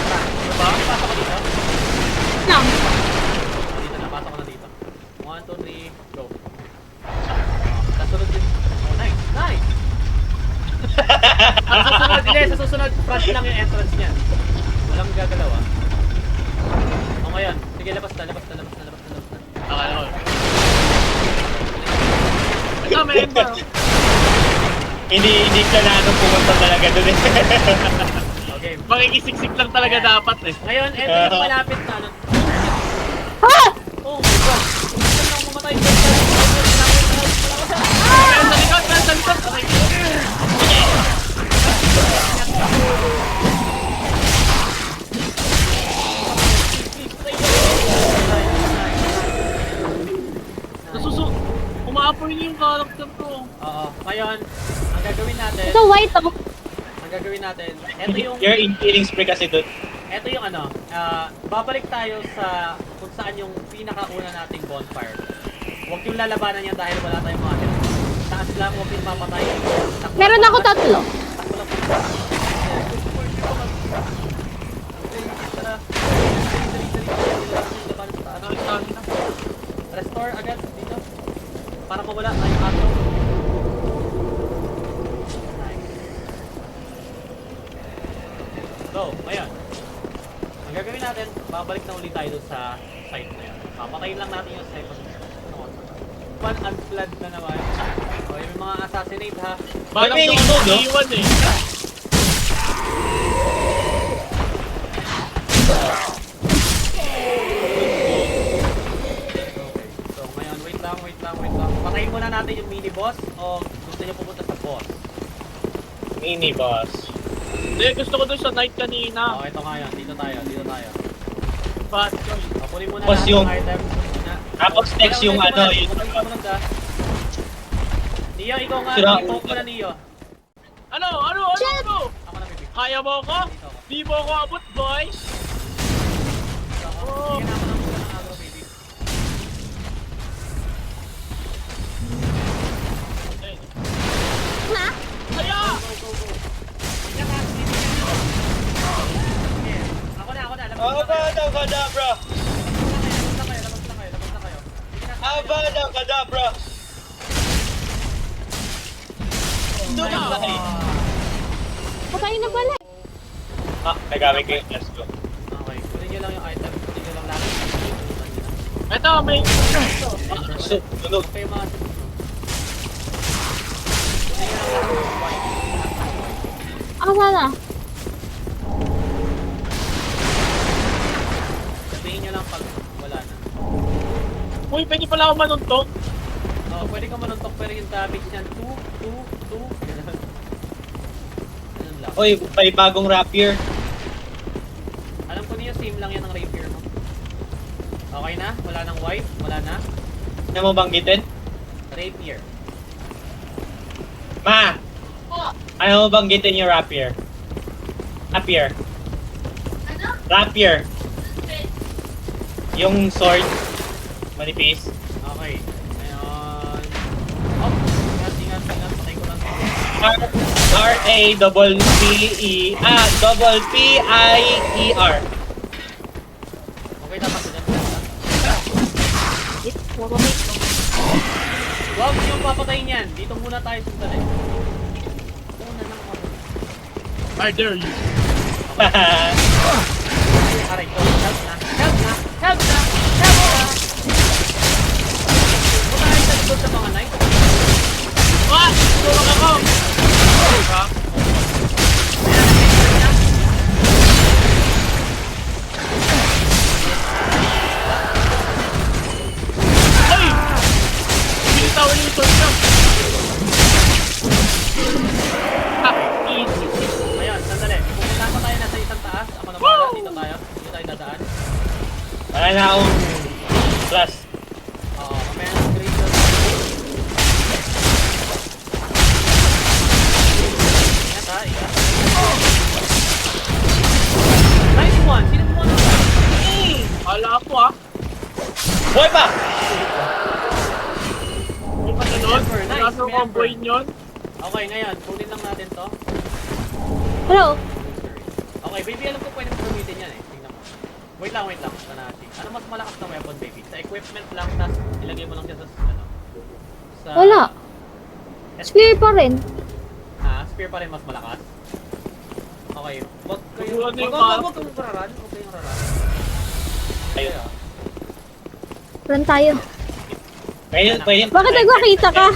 Speaker 1: Tara,
Speaker 5: Diba?
Speaker 1: pasok ko dito.
Speaker 3: Lang.
Speaker 1: Dito na, pasok ko na dito. 1, 2, 3, go. Kasunod din. Oh, nice! Nice! Sa susunod, hindi, sa susunod, Brad, Bukas lang yung entrance niyan. Walang gagalaw ah. O ngayon, sige labas na.
Speaker 5: Okay, okay. Ito, may ender.
Speaker 2: Hindi planado pumunta talaga doon eh.
Speaker 1: Okay.
Speaker 5: Makikisiksik lang talaga dapat eh.
Speaker 1: Ngayon, eto yung malapit na ano.
Speaker 3: Ah!
Speaker 1: Oh my god. Gusto lang mamatay dyan.
Speaker 5: Sa likod. Okay. Umaapoy niyo yung character ko.
Speaker 1: Oo. Ngayon, ang gagawin natin,
Speaker 3: Ito white oh.
Speaker 1: eto yung,
Speaker 2: You're in killing spree kasi doon.
Speaker 1: eto yung ano, babalik tayo sa kung saan yung pinakauna nating bonfire. Huwag yung lalabanan yan dahil wala tayong mga health. Taas lang, huwag yung papatay. Takbo
Speaker 3: Meron
Speaker 1: lang
Speaker 3: ako
Speaker 1: po.
Speaker 3: 3.
Speaker 1: Takbo lang po. Tara. Dali. Restore agad dito. Para mawala tayong ato. So, ayan. Ang gagawin natin, babalik na ulit tayo doon sa site na yan. Papatayin lang natin yung site. One unflagged na naman. O, yung mga assassinate ha.
Speaker 5: Balak
Speaker 2: May
Speaker 5: ko
Speaker 2: ikaw, no?
Speaker 5: iiwan eh.
Speaker 1: Okay. So, ngayon, wait lang. Patayin muna natin yung mini boss o gusto niyo pupunta sa boss?
Speaker 2: Mini boss.
Speaker 5: Hindi, gusto ko doon sa night kanina.
Speaker 1: Oh, ito nga yan. Dito tayo.
Speaker 5: Bad choice.
Speaker 1: Kunin muna
Speaker 2: Boss
Speaker 1: lahat
Speaker 2: yung-
Speaker 1: ng items.
Speaker 2: Tapos next yung ano, yung...
Speaker 1: Neo, ikaw nga.
Speaker 2: Sira-
Speaker 1: Ito ko na Neo.
Speaker 5: Ano?
Speaker 1: Ako na, baby.
Speaker 5: Kaya mo ako?
Speaker 1: Dito ako.
Speaker 5: Di mo ako abot, boys.
Speaker 1: Dito ako. Sige na ako ng agro, baby.
Speaker 3: Na?
Speaker 5: Kaya!
Speaker 1: Sige. Ako na. Labas na kayo.
Speaker 2: Abadabra!
Speaker 1: Labas na kayo. Sige na.
Speaker 2: Abadabra!
Speaker 5: Kaya!
Speaker 3: Patay na pala.
Speaker 2: Ah, nagamit ko yung let's go.
Speaker 1: Okay. Kunin nyo lang yung item. Kunin nyo lang lahat.
Speaker 5: Ito, may...
Speaker 2: Tunog.
Speaker 1: Okay, mga...
Speaker 3: Ako sana.
Speaker 1: Sabihin nyo lang pag wala na.
Speaker 5: Uy, pwede pala ako manuntog.
Speaker 1: Oh, pwede ka manuntok pero yung damage niyan 2. Ganun. Ganun lang.
Speaker 2: Oy, may bagong rapier.
Speaker 1: Alam ko niyo, same lang yan ng rapier mo. Okay na? Wala nang white? Wala na?
Speaker 2: Ano mo banggitin?
Speaker 1: Rapier.
Speaker 2: Ma!
Speaker 9: Po,
Speaker 2: Ano mo banggitin yung rapier? Rapier.
Speaker 9: ano?
Speaker 2: Rapier. Yung sword. Manipis.
Speaker 1: Okay. Ngayon... Oh! Ingat. Patay ko lang.
Speaker 2: R-A-P-P-I-E-R.
Speaker 1: Okay, dapat ko dyan. Huwag niyong papatayin yan. Dito muna tayo sundali. Una lang ako.
Speaker 5: I dare you.
Speaker 1: Aray ko. Help na. Punta kayo sa likod sa mga knight.
Speaker 5: Ah! Tulong ako! Ha? Ay! Binitawan yung sword niya. Ah, easy.
Speaker 1: Ngayon, sandali. Pupunta pa tayo nasa isang taas. Ako na bahala. Dito tayo dadaan.
Speaker 2: Wala na akong plus.
Speaker 1: Oo, mamaya ng grader. Ingat ha, ingat. Nice one! Sino mo na?
Speaker 5: Hala po ah.
Speaker 2: Boy pa!
Speaker 5: May pa nun.
Speaker 1: Nice,
Speaker 5: Kaso
Speaker 1: may
Speaker 5: combo
Speaker 1: amber.
Speaker 5: yun.
Speaker 1: Okay, ngayon, kunin lang natin to.
Speaker 3: Hello?
Speaker 1: Okay, baby, alam ko pwede mo gamitin yan eh. Tingnan mo. Wait lang. Tanati. Ano mas malakas na weapon, baby? Sa equipment lang, tas ilagay mo lang siya sa, ano? Sa...
Speaker 3: Wala. Spear pa rin.
Speaker 1: Spear pa rin mas malakas? Okay, wag kayo.
Speaker 5: Turuan niyo yung
Speaker 1: Wag kayong raran. Wag kayong raran.
Speaker 2: Ayun.
Speaker 1: Kaya,
Speaker 3: Run tayo.
Speaker 2: Pwede.
Speaker 3: Bakit nagmakita ka?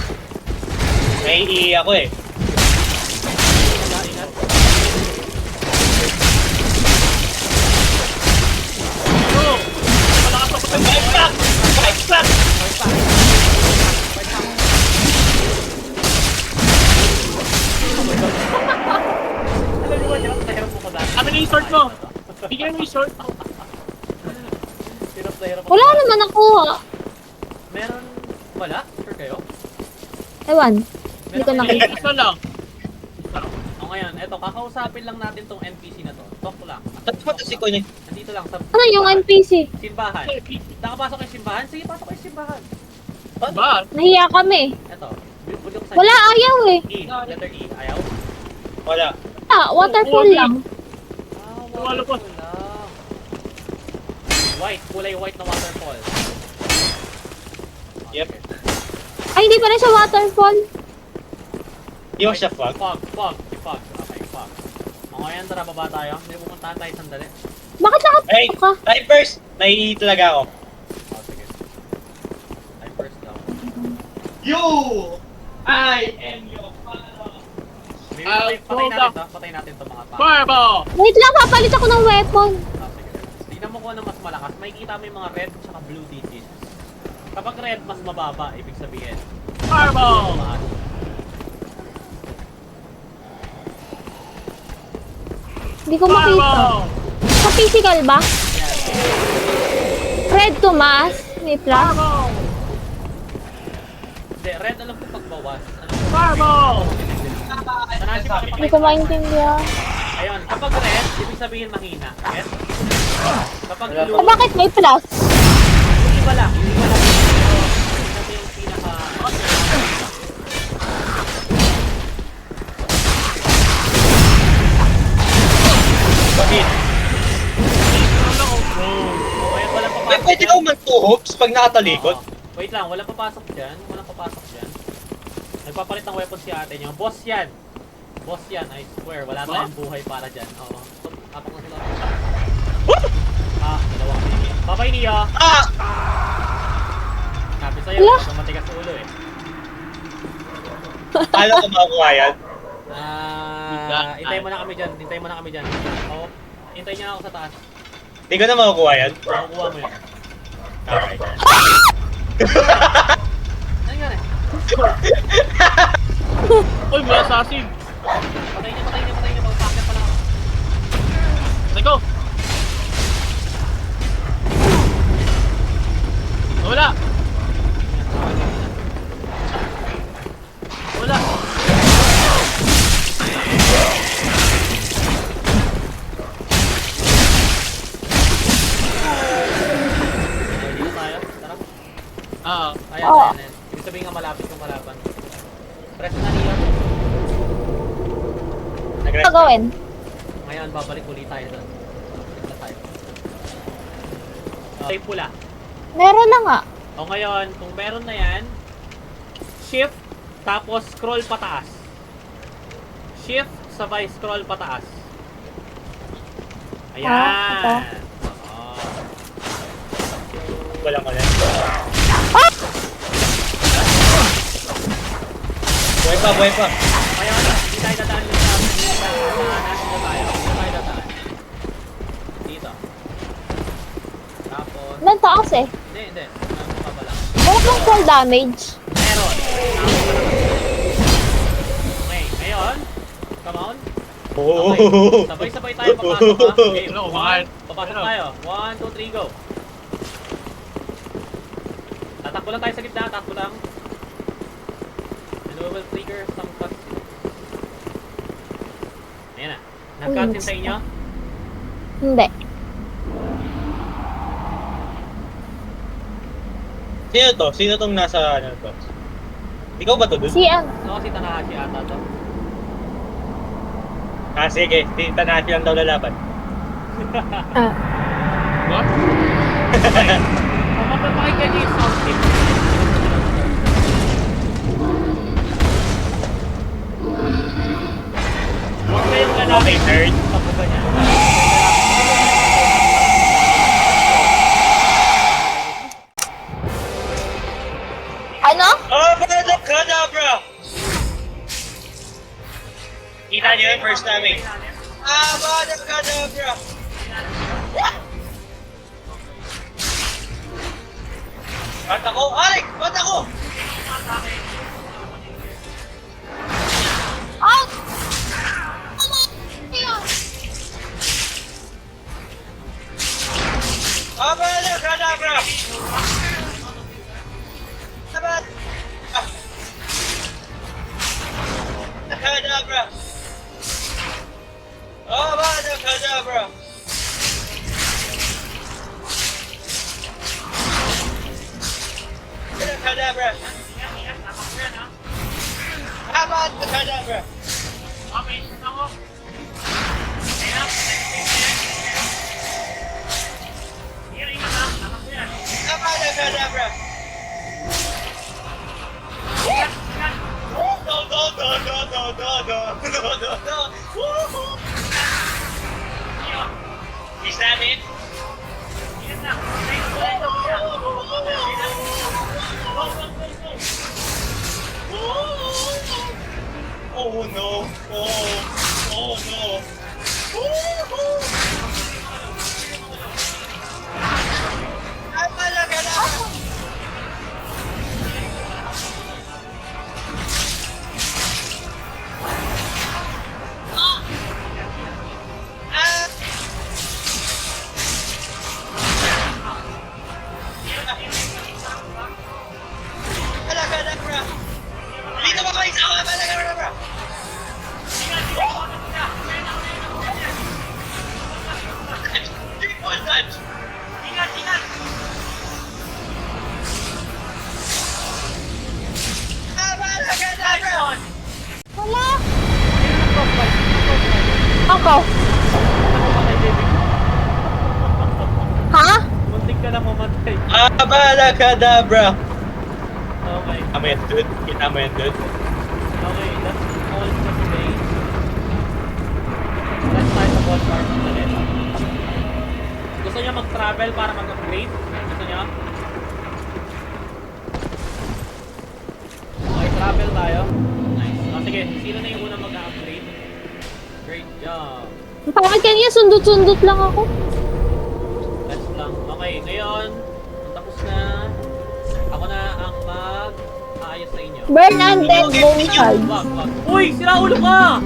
Speaker 2: May ako eh.
Speaker 1: wala, ingat.
Speaker 5: Go! Malakas ako sa
Speaker 2: Fight back! Fight back!
Speaker 1: Fight back. Fight back. Oh my God. Alam niyo ba, hirap na hirap ako dati.
Speaker 5: Amin na yung sword mo. Bigyan mo yung sword mo.
Speaker 1: Hirap na hirap ako.
Speaker 3: Wala naman nakuha.
Speaker 1: Meron, wala? Sure kayo?
Speaker 3: Ewan. Hindi ko nakita.
Speaker 5: Isa lang.
Speaker 1: O ngayon, eto, kakausapin lang natin tong NPC na to. Talk lang.
Speaker 2: Saan ba si Koy na?
Speaker 1: Nandito lang sa
Speaker 3: Ano yung NPC?
Speaker 1: simbahan. Nakapasok kayo simbahan? Sige, pasok kayo simbahan.
Speaker 5: Ba?
Speaker 3: Nahiya kami.
Speaker 1: Eto, bulok sa
Speaker 3: Wala, ayaw eh.
Speaker 1: E, letter E. Ayaw?
Speaker 2: Wala.
Speaker 3: Ah, waterfall lang.
Speaker 1: Wala po. White, kulay white na waterfall.
Speaker 2: Yep.
Speaker 3: Ay, hindi pa rin siya waterfall.
Speaker 2: Yung siya fog.
Speaker 1: Fog. Okay, fog. O ngayon, tara, baba tayo. Hindi pupuntahan tayo sandali.
Speaker 3: Bakit
Speaker 2: Hey!
Speaker 3: nakapunta ka?
Speaker 2: Time first! Naiihi talaga ako.
Speaker 1: Oh, sige. I first daw.
Speaker 2: You! I am your father!
Speaker 1: Maybe patay natin to. Patay natin to mga pa.
Speaker 5: Fireball!
Speaker 3: Wait lang, papalit ako ng weapon.
Speaker 1: Ah, sige. Tignan mo kung ano mas malakas. Makikita mo yung mga red at blue digits. Kapag red, mas mababa. Ibig sabihin,
Speaker 5: Fireball!
Speaker 1: tumaas.
Speaker 3: Hindi ko makita.
Speaker 5: Fireball!
Speaker 3: Sa physical ba?
Speaker 1: Yan.
Speaker 3: Red tumas. May plus.
Speaker 5: Fireball!
Speaker 1: Hindi, red alam ko pagbawas. Ano?
Speaker 5: Fireball!
Speaker 1: Tanashi, pakipakita.
Speaker 3: Hindi ko maintindihan.
Speaker 1: Ayun, kapag red, ibig sabihin mahina. Yes? Kapag
Speaker 3: Ah,
Speaker 1: blue,
Speaker 3: bakit may plus?
Speaker 1: yung iba lang. Yung iba lang. Pero, tingnan mo yung pinaka...
Speaker 2: Bakit?
Speaker 1: Okay, walang
Speaker 2: May
Speaker 1: papasok
Speaker 2: pwede
Speaker 1: dyan.
Speaker 2: ka man two hoops pag nakatalikod.
Speaker 1: Oo. Wait lang, walang papasok dyan. Walang papasok dyan. Nagpapalit ng weapon si ate niyo. Boss yan! Boss yan, I swear. Wala tayong buhay para dyan. Oo. So, apak na sila. Dalawa kami niya. Bye-bye niya!
Speaker 2: Ah!
Speaker 1: Sabi sa'yo,
Speaker 3: Wala.
Speaker 1: ito matigas ulo eh.
Speaker 2: Paano ko makukuha yan?
Speaker 1: Hintayin mo na kami dyan. Hintayin mo na kami dyan. Oo. Hintayin niya ako sa taas.
Speaker 2: Hindi ko na makukuha yan.
Speaker 1: Makukuha mo yan.
Speaker 2: Okay.
Speaker 1: Ano nangyari?
Speaker 5: Uy, may assassin!
Speaker 1: Patay niya. Pagpapakit pa lang ako.
Speaker 5: Let's go! Wala! Wala!
Speaker 1: Dito tayo. Tara.
Speaker 5: Ah,
Speaker 1: Ayan,
Speaker 3: Oo.
Speaker 1: ayan. Ibig sabihin nga malapit kung malaban. Press na niya.
Speaker 3: Ano gawin?
Speaker 1: Ngayon, babalik ulit tayo doon. Balik na tayo. Tayo pula.
Speaker 3: Meron na nga.
Speaker 1: O ngayon, kung meron na yan, shift, tapos scroll pataas. Shift, sabay scroll pataas. Ayan.
Speaker 3: ito.
Speaker 1: Oo.
Speaker 2: Wala ko lang. Buhay pa.
Speaker 1: Ngayon, hindi tayo dadaan yung sa dito tayo. Dito tayo dadaan. Dito. Tapos,
Speaker 3: Nang taas eh.
Speaker 1: hindi. Ano pa lang?
Speaker 3: Wala kang fall damage.
Speaker 1: Meron. Okay, ngayon, come on.
Speaker 2: Oh.
Speaker 1: Okay, sabay-sabay tayo papasok ha. Okay,
Speaker 5: Hello,
Speaker 1: one,
Speaker 5: mga-
Speaker 1: papasok
Speaker 5: Hello.
Speaker 1: tayo. 1, 2, 3, go. Tatakbo lang tayo sa gitna, takbo lang. And we will trigger some cutscene. Ayan na. Nag-cutscene sa inyo?
Speaker 3: Hindi.
Speaker 2: Sino to? Sino tong nasa ano to? Ikaw ba to dun?
Speaker 3: Si ano?
Speaker 1: Oo, si Tanahashi ata to.
Speaker 2: Ah, sige. Tanahashi lang daw lalaban.
Speaker 3: Ah.
Speaker 5: what?
Speaker 1: Kung mapapakinggan niyo yung sound tip. Huwag kayong lalaki.
Speaker 2: Okay, nerd. numbers namin. Abracadabra! Ba't ako? Alec! Ba't ako?
Speaker 3: Ah!
Speaker 2: Abracadabra! Abracadabra! Abracadabra! Abracadabra! Abracadabra! Abracadabra! No. Woohoo! Is that it? Oh no! Oh no! Woohoo! Abracadabra! Abracadabra! Dito ba kayo sa Abracadabra? Triple touch! Ingat! Abracadabra!
Speaker 3: Wala! Ako? Ha?
Speaker 1: Muntik ka na mamatay.
Speaker 2: Abracadabra!
Speaker 1: Okay.
Speaker 2: Kita mo yan, dude? Kita mo yan, dude?
Speaker 1: Okay, that's all for today. Let's try the ball park ulit. Gusto niyo mag-travel para mag-upgrade? Gusto niyo? Okay, travel tayo. Nice. Sige, sino na yung unang mag-upgrade? Great job.
Speaker 3: Bakit kanya sundot-sundot lang ako?
Speaker 1: Best lang. Okay, ngayon, tapos na. Ako na ang mag-aayos sa inyo.
Speaker 3: Burn undead bone shard.
Speaker 1: Wag. Uy, sira ulo ka!